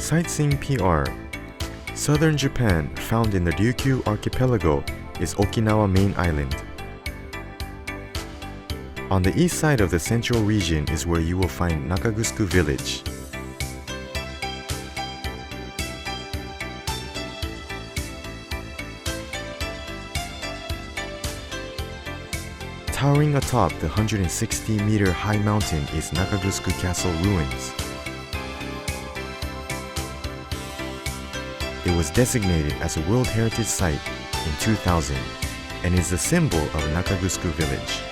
Sightseeing PR. Southern Japan, found in the Ryukyu archipelago, is Okinawa main island. On the east side of the central region is where you will find Nakagusuku village. Towering atop the 160-meter high mountain is Nakagusuku Castle ruins. It was designated as a World Heritage Site in 2000 and is the symbol of Nakagusuku village.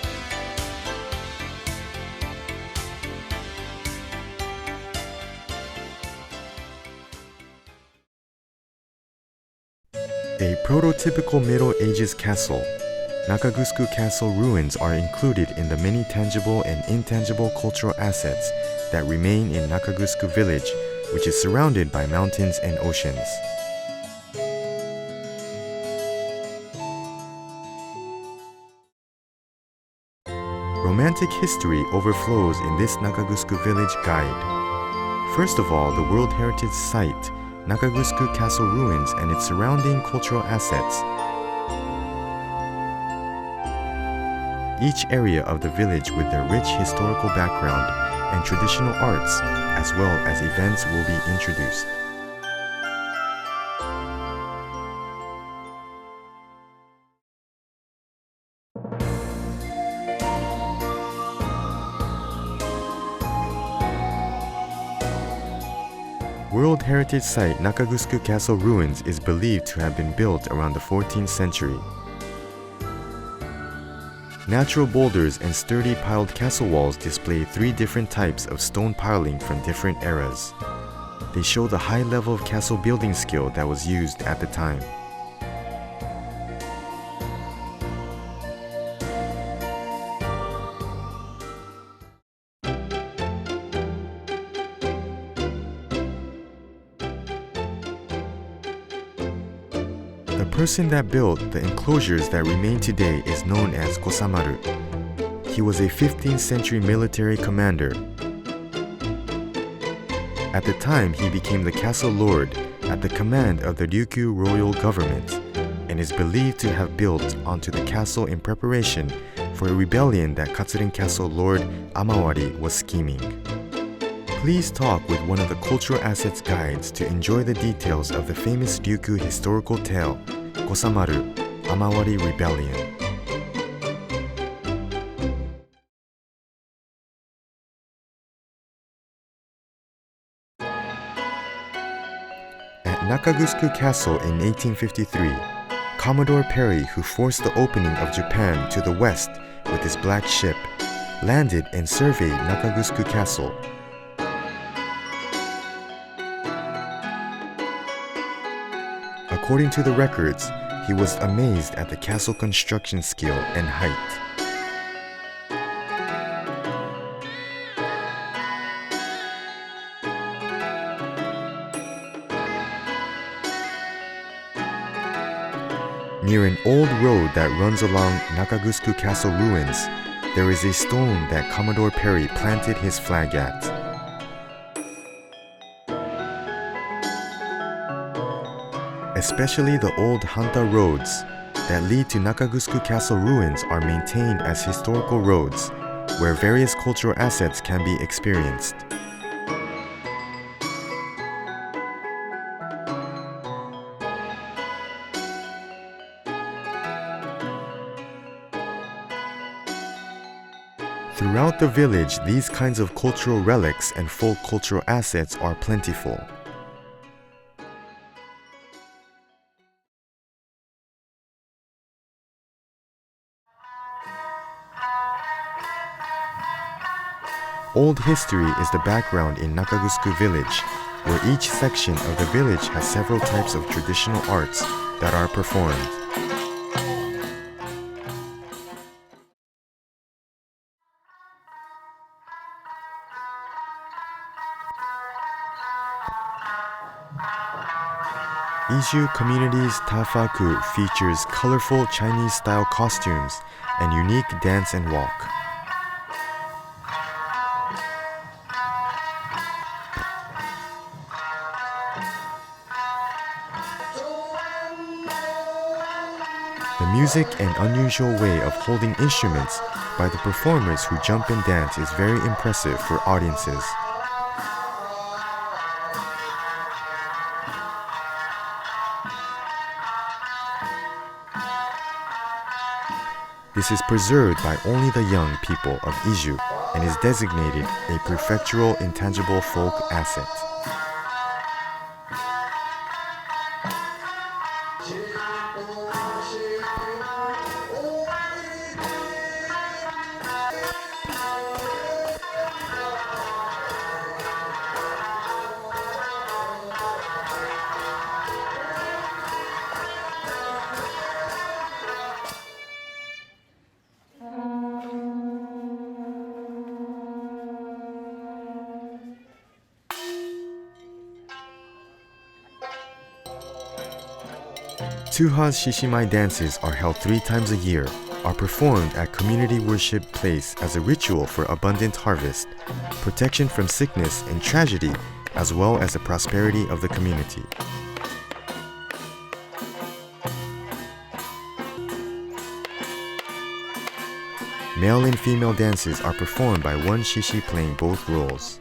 A prototypical Middle Ages castle, Nakagusuku Castle ruins are included in the many tangible and intangible cultural assets that remain in Nakagusuku village, which is surrounded by mountains and oceans. Romantic history overflows in this Nakagusuku village guide. First of all, the World Heritage Site, Nakagusuku Castle ruins and its surrounding cultural assets. Each area of the village with their rich historical background and traditional arts, as well as events, will be introduced. World Heritage Site Nakagusuku Castle ruins is believed to have been built around the 14th century. Natural boulders and sturdy piled castle walls display three different types of stone piling from different eras. They show the high level of castle building skill that was used at the time. The person that built the enclosures that remain today is known as Kosamaru. He was a 15th century military commander. At the time, he became the castle lord at the command of the Ryukyu royal government and is believed to have built onto the castle in preparation for a rebellion that Katsurin Castle Lord Amawari was scheming. Please talk with one of the Cultural Assets guides to enjoy the details of the famous Ryukyu historical tale, Kosamaru, Amawari Rebellion. At Nakagusuku Castle in 1853, Commodore Perry, who forced the opening of Japan to the west with his black ship, landed and surveyed Nakagusuku Castle. According to the records, he was amazed at the castle construction skill and height. Near an old road that runs along Nakagusuku Castle ruins, there is a stone that Commodore Perry planted his flag at. Especially the old Hanta roads that lead to Nakagusuku Castle ruins are maintained as historical roads, where various cultural assets can be experienced. Throughout the village, these kinds of cultural relics and folk cultural assets are plentiful. Old history is the background in Nakagusuku village, where each section of the village has several types of traditional arts that are performed. Iju Community's Tafaku features colorful Chinese-style costumes and unique dance and walk. The music and unusual way of holding instruments by the performers who jump and dance is very impressive for audiences. This is preserved by only the young people of Iju and is designated a prefectural intangible folk asset. Tuha Shishimai dances are held 3 times a year, are performed at community worship place as a ritual for abundant harvest, protection from sickness and tragedy, as well as the prosperity of the community. Male and female dances are performed by one shishi playing both roles.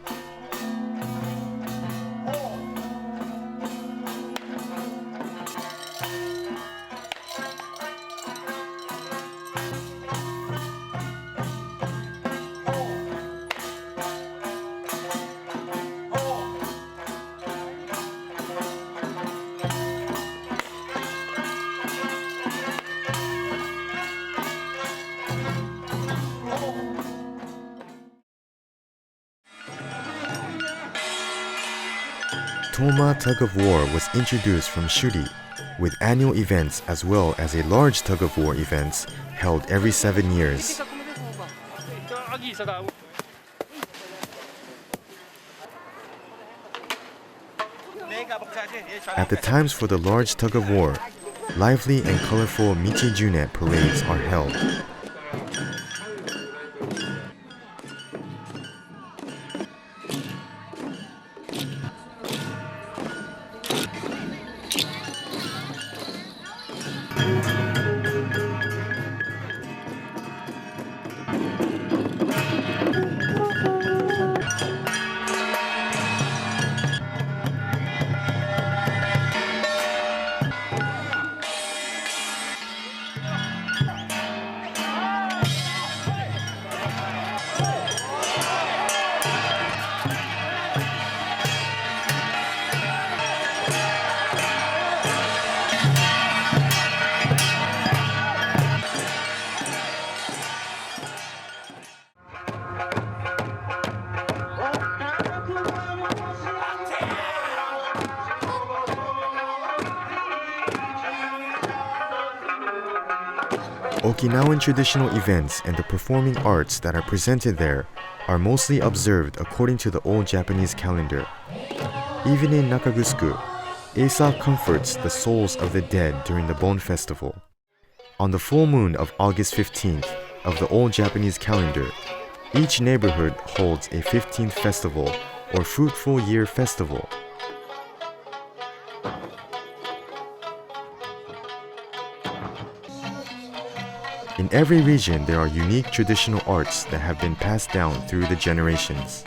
Toma tug of war was introduced from Shuri, with annual events as well as a large tug of war events held every 7 years. At the times for the large tug of war, lively and colorful Michi-Junet parades are held. Okinawan traditional events and the performing arts that are presented there are mostly observed according to the old Japanese calendar. Even in Nakagusuku, Asa comforts the souls of the dead during the Bon Festival. On the full moon of August 15th of the old Japanese calendar, each neighborhood holds a 15th festival or fruitful year festival. In every region, there are unique traditional arts that have been passed down through the generations.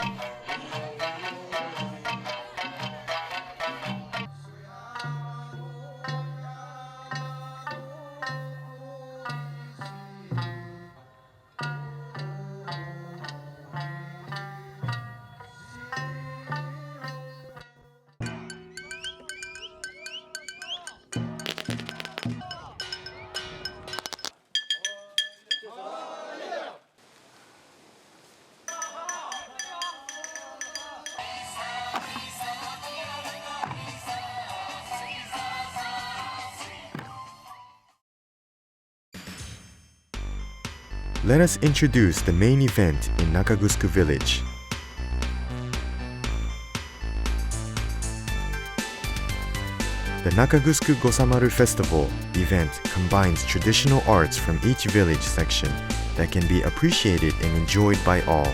Let us introduce the main event in Nakagusuku village. The Nakagusuku Gosamaru Festival event combines traditional arts from each village section that can be appreciated and enjoyed by all.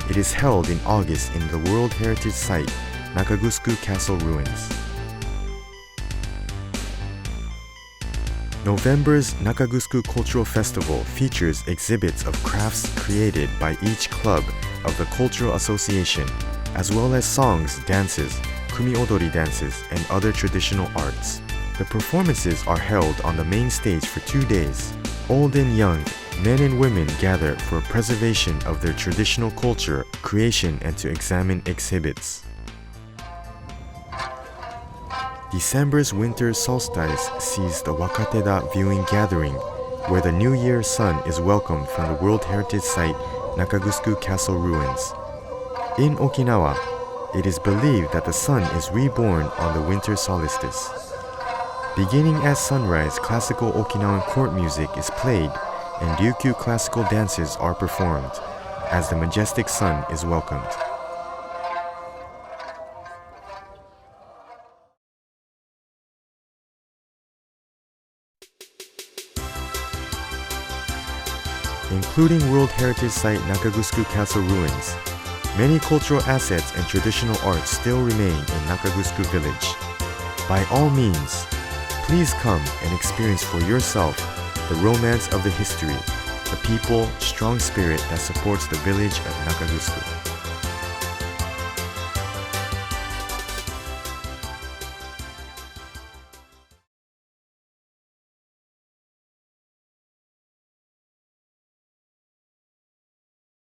It is held in August in the World Heritage Site, Nakagusuku Castle Ruins. November's Nakagusku Cultural Festival features exhibits of crafts created by each club of the Cultural Association, as well as songs, dances, kumiodori dances, and other traditional arts. The performances are held on the main stage for 2 days. Old and young, men and women gather for preservation of their traditional culture, creation, and to examine exhibits. December's winter solstice sees the Wakateda viewing gathering, where the New Year's sun is welcomed from the World Heritage Site Nakagusku Castle ruins. In Okinawa, it is believed that the sun is reborn on the winter solstice. Beginning at sunrise, classical Okinawan court music is played and Ryukyu classical dances are performed as the majestic sun is welcomed. Including World Heritage Site Nakagusku Castle ruins, many cultural assets and traditional arts still remain in Nakagusku village. By all means, please come and experience for yourself the romance of the history, the people, strong spirit that supports the village of Nakagusku.